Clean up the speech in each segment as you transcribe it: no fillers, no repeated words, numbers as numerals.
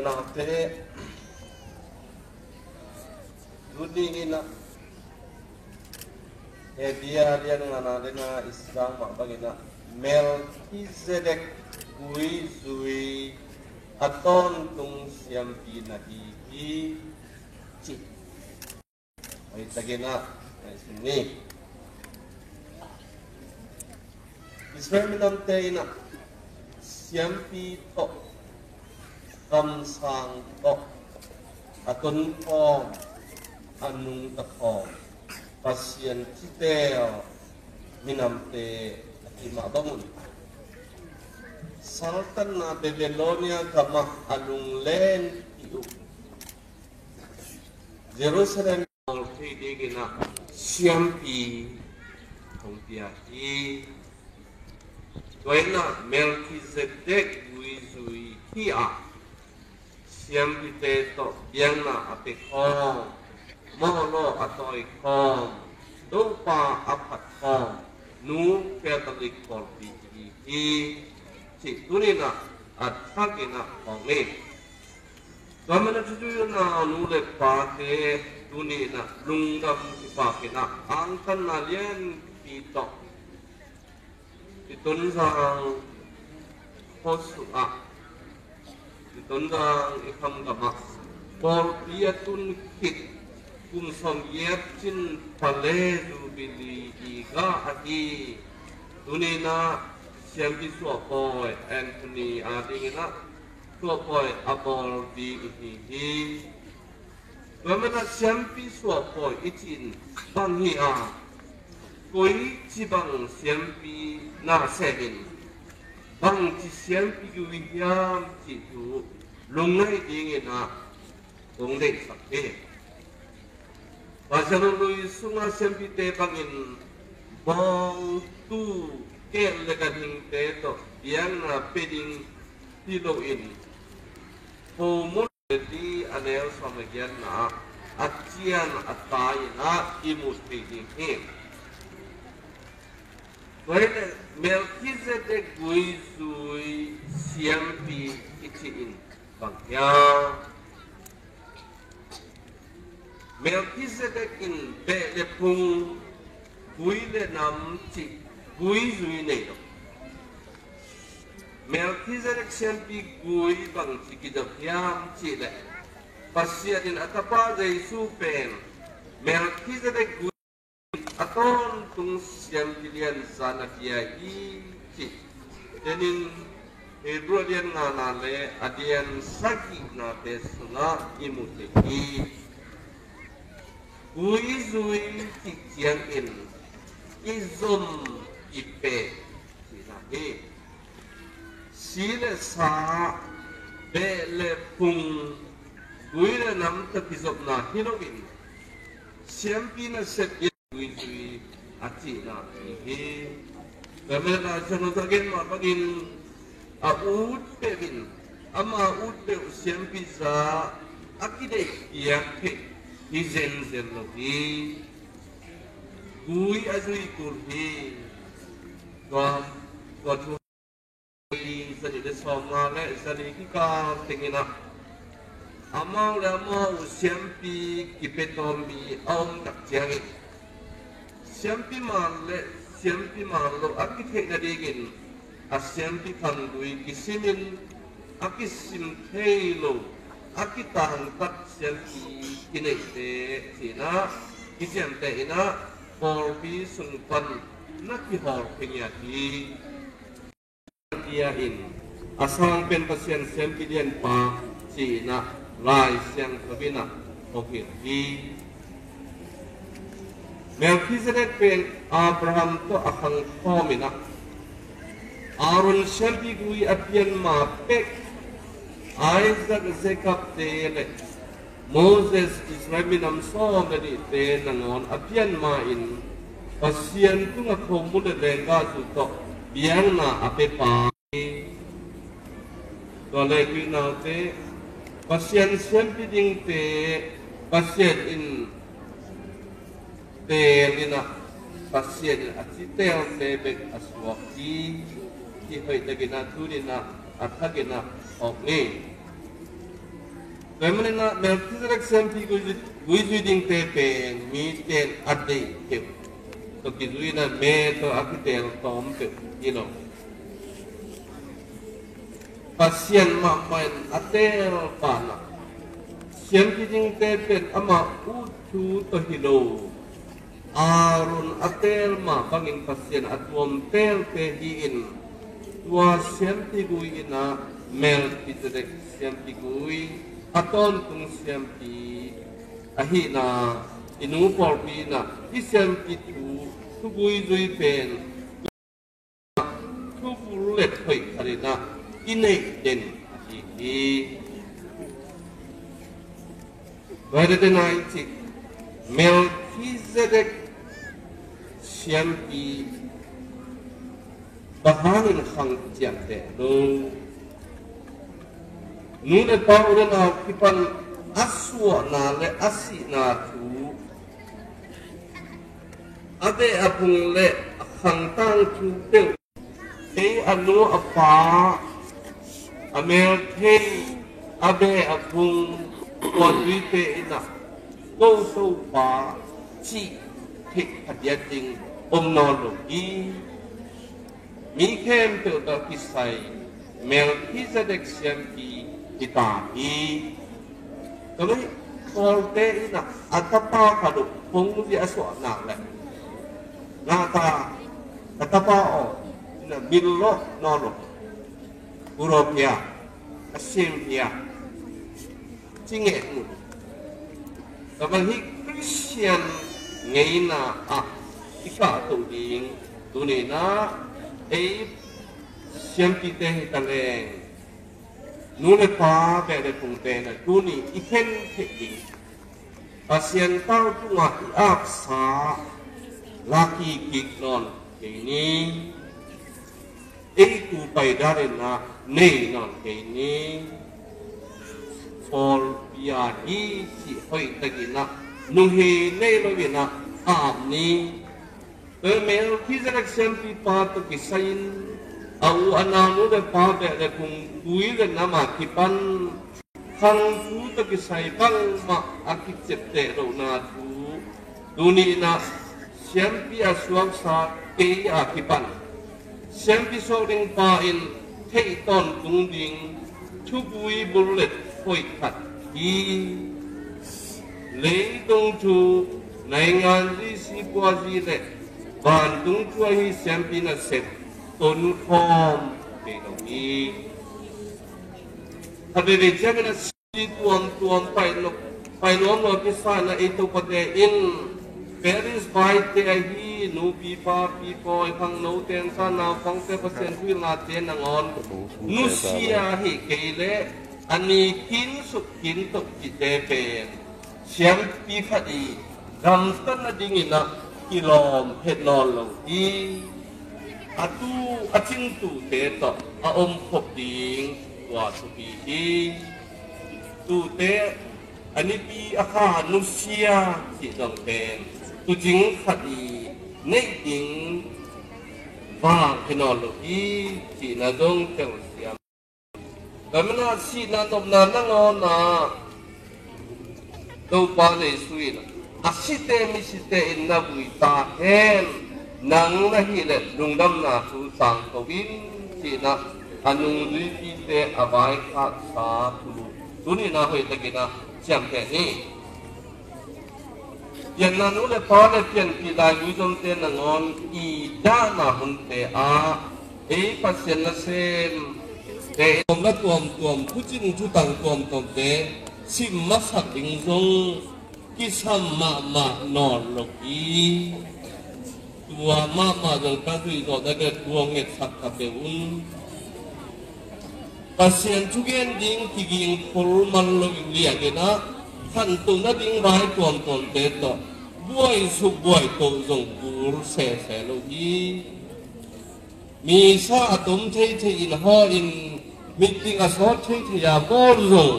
na te Dudi ina dia ngana dena Islam bagina Melchizedek kui zui aton tung siampi na hi chi ay tagina ini Israel minante ina siampi to kam sang to aton ko anung takong pasien kita minamte lima bangun Sultan na Babylonia kama alung len iu Jerusalem multi digina siampi kongpiahi Tuena Melchizedek wizui hia siampi teto biangna apekong Molo atoi kong Dopa apat kong Nu Catholic korpi Si tunina at hakina kongi Kamana tujuyo na nule pake Tunina lungdam ipakina Angkan na liyan pito Itun sang Hosua Itun sang ikamgama Korpiyatun kit Kung samyepsin pale jubili iga ati tunina siyampi suapoy Anthony adingina suapoy abol di ihihi Gamana siyampi suapoy itin banghia Koi cibang siyampi na semin Bang ci siyampi guwihiyam citu Lungay dingina Kungdeng sakit Pasalului sunga sempite pangin bong tu kel legading teto yang na peding tiloin homun di anel samagian na atian atay na imut peding him Wala Melchizedek guizui siampi itiin bangya Melchizedek in belepung guile nam chi gui zui nedo Melchizedek siampi gui bang chikidapyam chile pasya din atapa day supen Melchizedek gui aton tung siampi lian sana kia i chi denin Hebrew lian nganale adian sagi na besuna imuti i Ui zui tikiang in izum ipe sinahi sile sa bele pung ui le nam tapizop na hiroin siampi na sepye ui zui ati na ihi kamera sanutagen mapagin aud pevin ama ud pe siampi sa akide iake Izen zerlohi Gui azui kurhi Gwa Sadi de somna le Sadi kika tingina Amau rama usiampi Kipetombi Aum kakjiangin Siampi marle Siampi marlo Akitek na digin Asiampi kandui kisimin Akisim teilo Akitahan tak siampi Kinete sina Kisiamte ina Korpi sungpan Nakihor pengyati Kiyain Asang pen pasien siampi dian pa Sina Lai siang kabina Okirhi Melchizedek pen Abraham to akang komina Aaron siampi gui apian mapek Isaac Jacob tele Moses Israel minam so meri te nangon apian main pasien tu ngakom mule lenga suto biang na ape pa dole kina te pasien siampi ding te pasien in te lina pasien asitel te bek aswaki ki hoy te gina turina athagina okni แต่มันน่ะเมื่อที่จะรักษาที่กุยจุดดิ้งเตะเป็นมีเตนอัดเดีเก็บตัวกิจุยน่ะเมย์ตัวอักเตลตอมเก็บยี่น้อง pasien mak main atel pana siam kijing tepen ama utu to hilo arun atel ma bangin pasien atuam tel te hiin tua siam tigui ina mel pitedek siam tigui aton tung siam pi ahina inu por pi na hi siam pitu tugui zui pen tu bulet hoi karina inay din iki whether the night Melchizedek siyampi bahangin khang tiante no nune paure na kipan aswa na le asi na tu ade apung le khang tang tu te anu apa American abe apung konwite ina go so pa chi thik hadyating omnologi mi kem to the kisai Melchizedek siampi itahi kami korte ina atapa kadu pung di aswa na le ngata atapa o ina billo nolo Europea, Asia, Cingek, tapi hi Christian ngaina ika tu ding tunina siam kita hitaleng nune pa berde pungte na tuni iken hekding Asian tau tunga iaksa laki kiknon ini ku pai darin na nei non ke ni for bia hi si hoi tagina nu he nei lo bina am ni pe mel Melchizedek siampi pa to kisain au anamu de pa de kung kui de nama kipan khang tu to kisai bang ma akit chepte ro na tu duni na siampi aswang sa te akipan siampi so ding pa in thei ton tung ding thu bui bullet hoi khat hi lấy tung chu nai ngan ri si kwa ji le ban tung chu hi siampi na set ton khom te dong hi habe ve chang na si tuam pai nom no ki sa na e to pate in Paris by te hi nu pi pa pi poi phang no ten sa na phang te pasien hui na ten na ngon nu sia hi ke le ani kin su kin to ki te pen siam pi phadi ram tan na ding ina kilom het non lo i atu aching tu te to a om phop ding wa su pi hi tu te ani pi akha nu sia ki dong ten tu jing khadi nei ding ba technology chỉ là dong theo siam kamna si na top na na do pa le sui la asite mi site in na bui ta hen nang na hi le lungdam na su sang to win chỉ na anung lui pi te abai kha sa tu ni na hoi ta ki na siam te ni yan na nu le pa le pian pi lai lui dom te na ngon I da na hun te a pasien na sem te om na tuam pu chin chu tang tuam te sim ma sak ding zong ki sam ma no lo ki tua ma dong ka tui do da ke tuang nget sak ka pe un pasien chu gen ding ki ging khol man lo lia ke na khan tu na ding bai tuam te to buai su buai to zong bur se lo hi mi sa atom thei in ho in meeting a so thei ya bol zong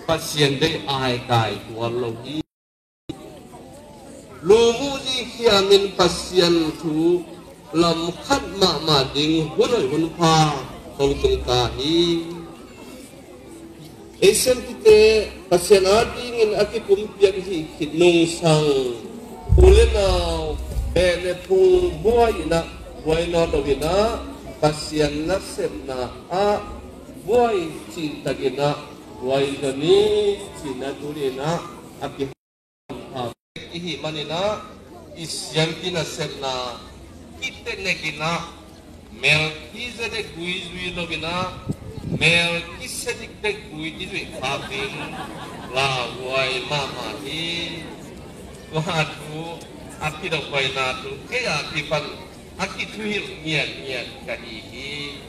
pasien dei ai kai tuan lo hi lu mu ji khiamin pasien thu lam khat ma ding hun pa hong tung ka hi Asian kita pasien adingin aki kumpian hi kinung sang ulenau belepung buai na dogina pasien nasem na a buai cinta gina buai gani cina tulina aki ihi manina isyan kinasem na kita negina Melchizedek guizui logina Melchizedek guizui kaping lawai mama hi wadu aki dakwai natu kaya akipan aki tuhir niat kadihi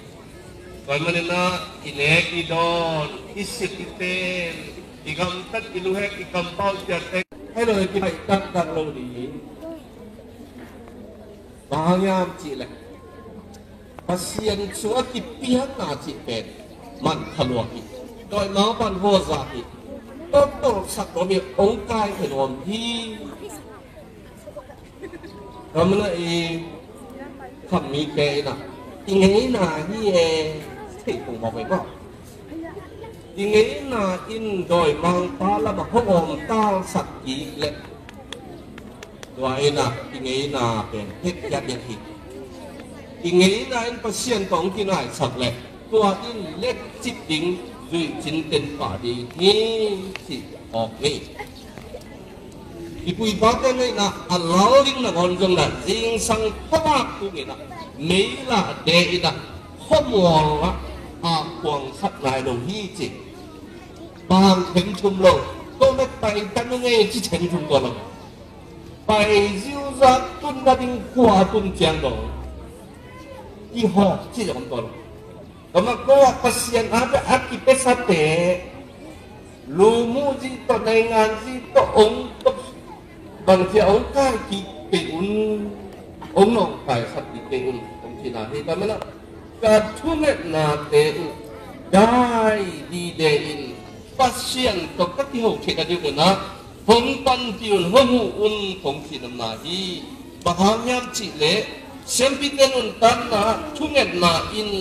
kamanena inek idon isikiten igamtat iluhek ikampau jate hello kita tak lo di bahayam cile pasien suatu pihak nasi pen man haluaki doi mau pan hozaki total sak domi ongkai kenom hi kamana kami ke na ingin na hi thei kong mauไปก็ingin na in doi mang pa la ma hom ta sak ki le doi na ingin na pen hek yak yak hi ingin na in pasien tong kinai sak le tua in leg chip ding zui chin ten pa di ni si ok ni ipui ba te nei na allowing na gon jong na jing sang pha ku ni na mei la de ida homuang la a kwang sat nai dong hi chi bang theng chum lo to me pai tan nge chi theng chum ko lo pai jiu za tun na ding kwa tun chiang dong ki ho chi jong ko lo kama pasien ada aki pesate lumu ji to dengan ji to untuk bang ji ong kai ki pe ong nong kai sat ki pe ong chi na hi kama na ka thunet na te dai di de in pasien to ka ti ho che ka ju na hong pan ti un hong hong chi nam na hi bahanyam chi le sempiten un tan na thunet na in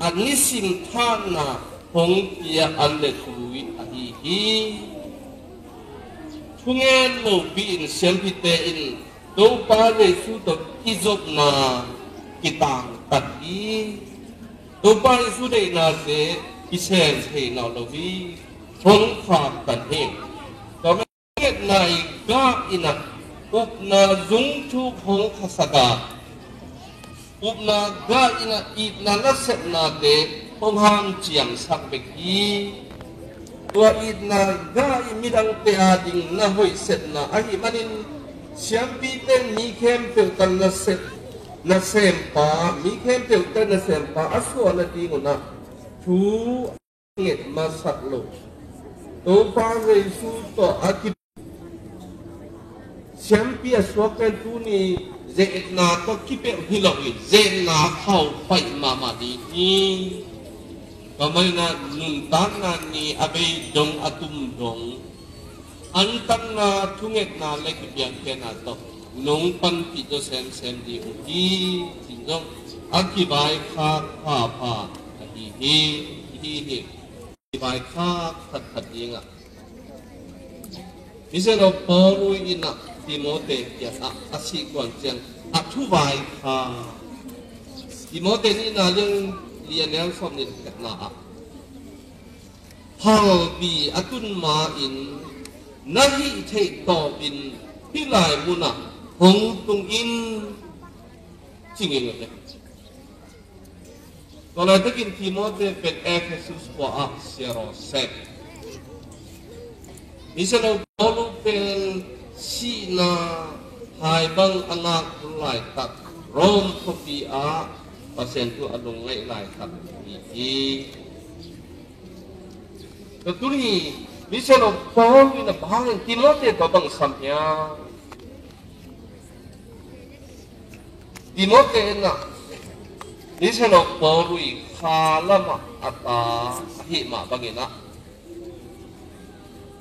anisim thana hong pia alle thui ahi thungen lo bin sempite in do pa le su to izop na kitang tati do pa le su de na se isen se na lo vi hong kha tan he to me nai ga ina up na zung thu hong khasaka upna ga ina itna na set na te ponghan chiam sak beki tua itna ga imidang te ading na hoi set na ahi manin siam pi ten mi kem pe tan na set na sempa mi kem pe tan na sempa asu na dinguna thu nget masak lo to pa re su to aki siam pi aswakan tu ni Zena to kipe hilawi Zena kau pai mama di ni kamana nuntana ni abai dong atum dong antan na tunget na lek biang kena to nong pan pi to sem di uti tinjong akibai kha pa hi bai kha khat dinga isero poru ina Timote ya asik kuan siang atu vai kha Timote ni na leng lian yang som ni na hal bi atun ma in nahi thei to bin pilai muna hong tung in chingin le kalau takin Timote pet Efesus wa sero sek isero polu pen si na hai bang anak lai tak rom kopi a pasien tu adong lai tak ini Keturi bisa lo pon ina bahang Timote to bang samya Timote na bisa lo porui khalama ata hima bangina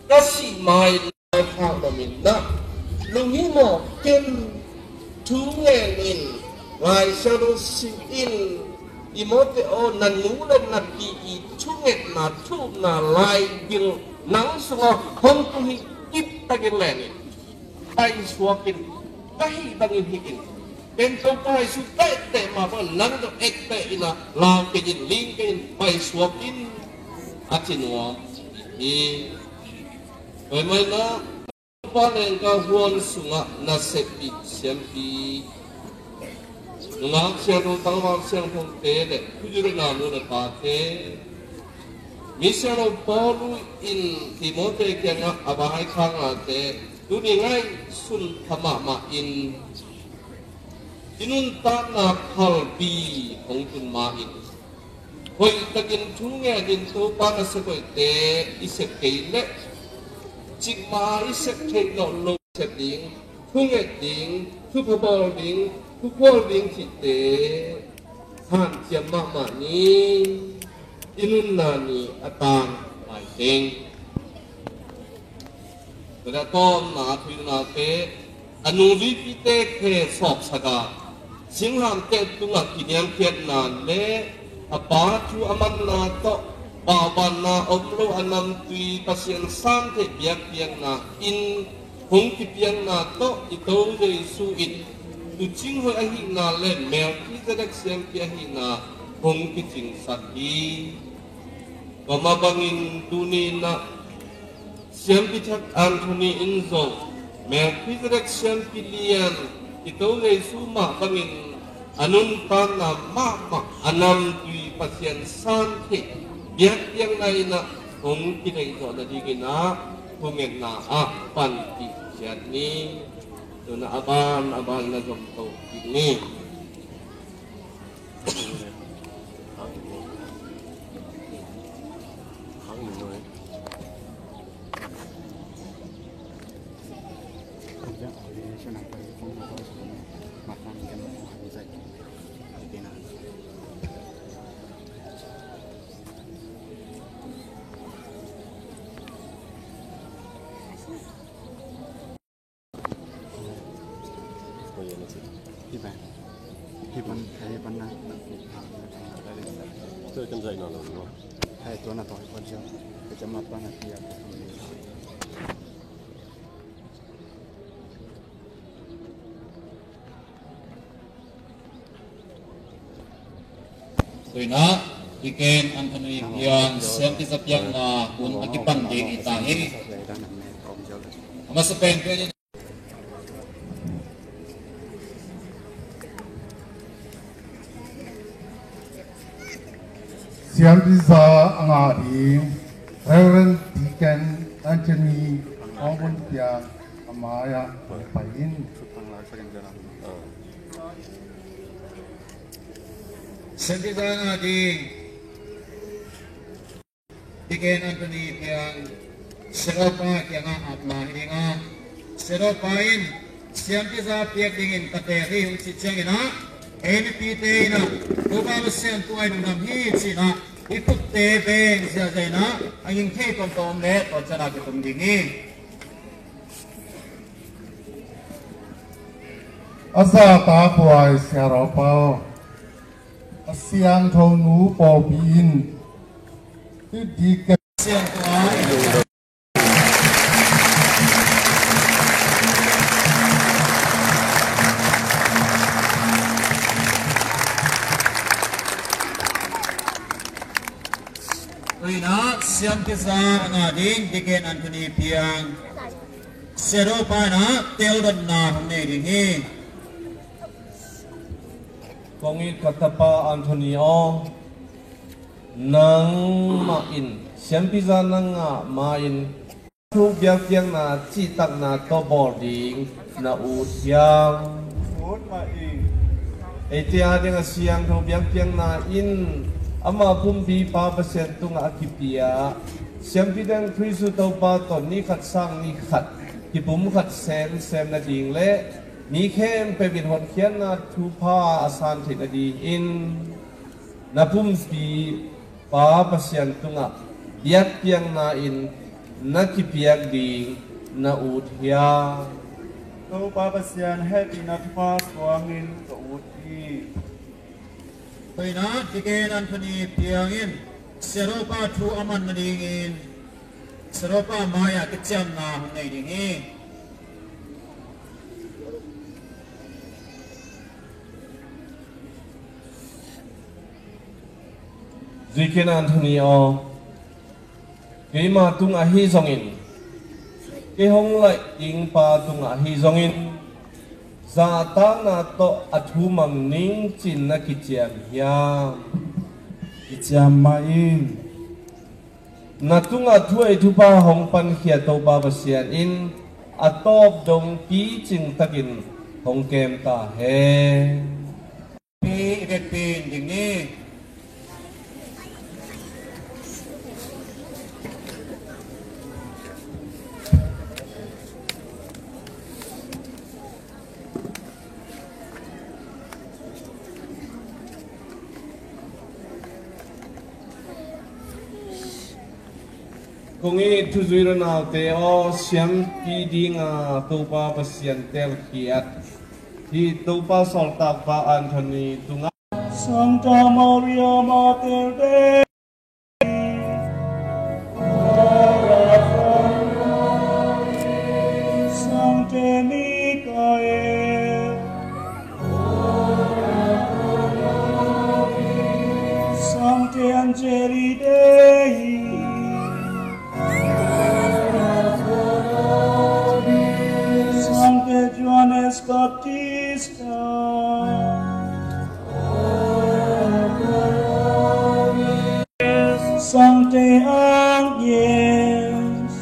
kasi mai khang da min na lungi mo ken thu nge in ngai shadow sin in imote o nan nulen na pi I chunget na thu na lai gil nang sunga hong tu hi ip tagin leni ai suakin kahi dangin hikin bento pai su te ma ba nang do ekte ina lao kin ling kin pai suakin atinwa I oi mai na pa len ka huan sunga na sepi sempi ngang siang tang wang siang thong te le kujure na nu na ta te misero Paulu in Timote kya abahai khanga te tu ni ngai sun thama ma inun ta na khal bi hong tun ma in hoi takin thu nge din to pa na se koi te isek ke le chik ma isek ke no lo se ding thu nge ding thu pa bol ding thu bol ding ki te han chiam ma ni inun na ni atang mai ding pada tom na thu na te anu vi pi te ke sok saga singham te tunga kinyam khiat na le apa chu aman na to baban na omlo anam tui pasien san te biak piang na in hong ki piang na to ito Jesu in tu ching ho ahi na le mel ki zedek siam pi ahi na hong ki ching sat hi pamabangin tuni na siam pi thak Anthony Inzo mel ki zedek siam pi lian ito Jesu ma bangin anun ta na ma anam tui pasien san te biak piang na ina hong ki na ito na digina hongin na pan ki siat ni na aban na jomto ini tôi cần dạy nó là đúng không? Hai tuần là tối con chưa, để cho mặt ban là kia. Tôi nói iken Anthony Pian senti sapyang na kun akipan di itahin mas pen ko siam bisa angadi Reverend Deacon Anthony Ong Pian amaya pain senti sana di iken Anthony Pian seropa yang atlah ini nga seropain siam bisa piak dingin kateri uciceng ina NPT ina kuba siam tuai nunam hi cina ikut tebeng sia zaina angin kei tom le to cara ketum dingin asa ta puai seropao siang thâu nú bò bin tu Deacon siang tuai Ina siam kisa ngading Deacon Anthony Pian seropa na teldon na humne dingi Kongi katapa Anthony Ong nang main siampiza nang main thu biak yang na citak na to boarding na utyang Muốn mà in etia dengan siang thu biak yang na in ama pumpi pa pasien tunga akipia siampidang krisu to pa to ni khat sang ni khat kipum khat sem na ding le ni khem pe bin hon khian na thu pa asan thit na di in na pumpi pa pasien tunga biak piang na in na kipiak ding na uthia Tô ba basian happy na fast wangin to uti Toy na, tiken Anthony Piangin, Seropa tu aman nadingin, Seropa maya kecam na hunay dingin. Zikin Anthony o, kay matung ahi zongin, kay hong lại ying pa tung ahi zongin. Zata na to atu mang ning chin na kichiam hiam kicham main natung atu ay tu pa hong pan hiya to pa basian in atop dong pi chin takin hong kem ta he Pi iket pin ding ni. kung i tu zui na te o siam pi ding a to pa basian tel kiat hi to pa sol ta pa Anthony tunga Santa Maria Mater Dei ora pro nobis Sancte Michael ora pro nobis Sancte Angeli Dei Sancte Johannes Baptista, Sancte Agnes,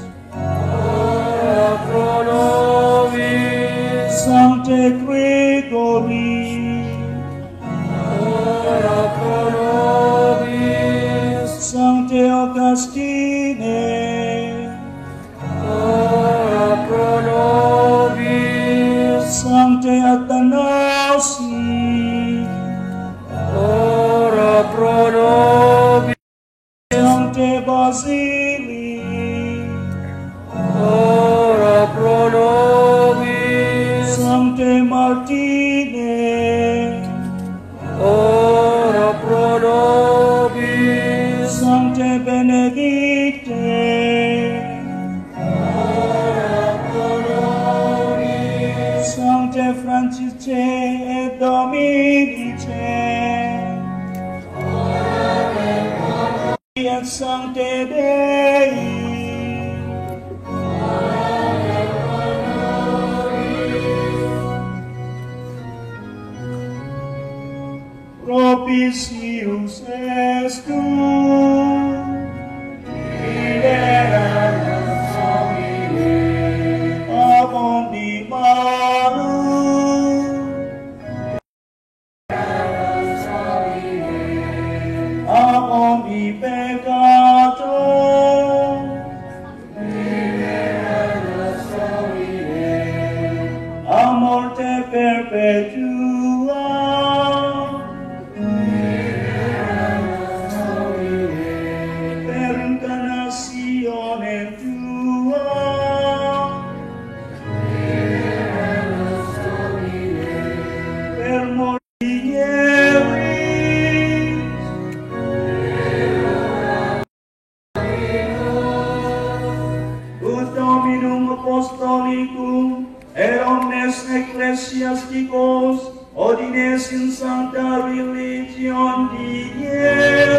Sancte Gregory, Sancte Augustine, Sancte Athanasi, ora pro nobis Sancte Basili, ora pro nobis Sancte Martine, ora pro nobis Sancte Benedicte, Sancte Francisce et Dominice, et Sancte Dei, propitius est tu, libera nos nomine, abondi malum, abondi peccatum, a morte perpetua, per incarnazione tua, per morire, ut Dominum Apostolicum et omnes ecclesiasticos ordines in sancta religion digieris,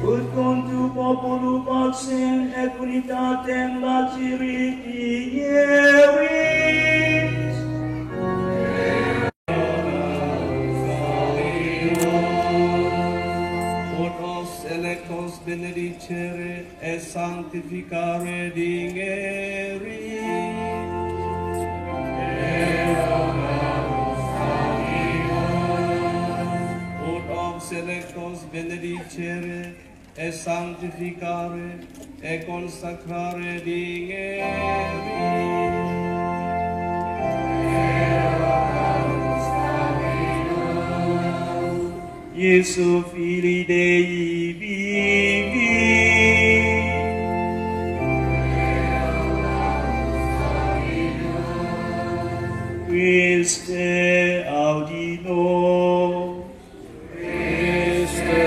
ut contu populum pacem et unitatem laciri digieris, ut os electos benedicere et sanctificare dingeri ut os electos benedicere et sanctificare et consacrare dingeri Iesu Filii Dei vivi, Christe audino. Christe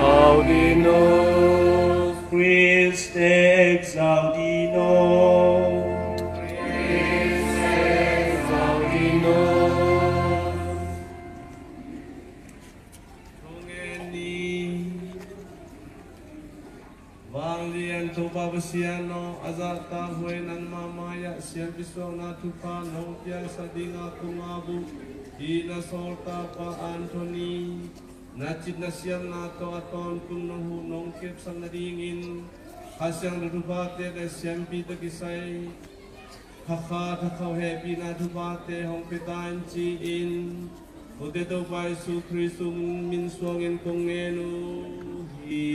audinos, Christe exaudino. Babasiano azata hue nang mamaya siya biswa na tupa no pia sa dinga kumabu ina solta pa Anthony nachid na siyang nato aton kung nung kip sa naringin kasyang rupate na siyang pitagisay kakau happy na rupate hong pitan chiin udeto pa Yesu Kristo minsuangin kong enuhi.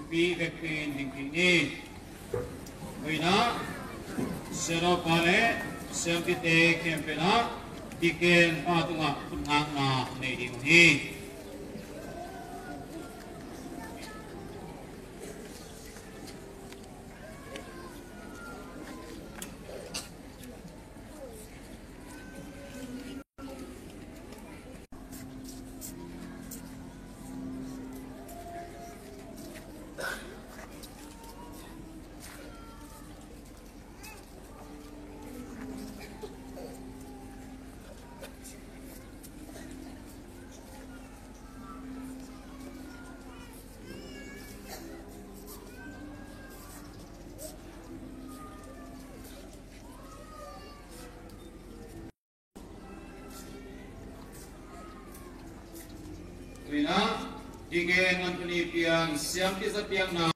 Bibigin dingkini. Wina sero pare sempite kempena diken patunga punang na neidingi. Wina diken Anthony piang siam kisa piang na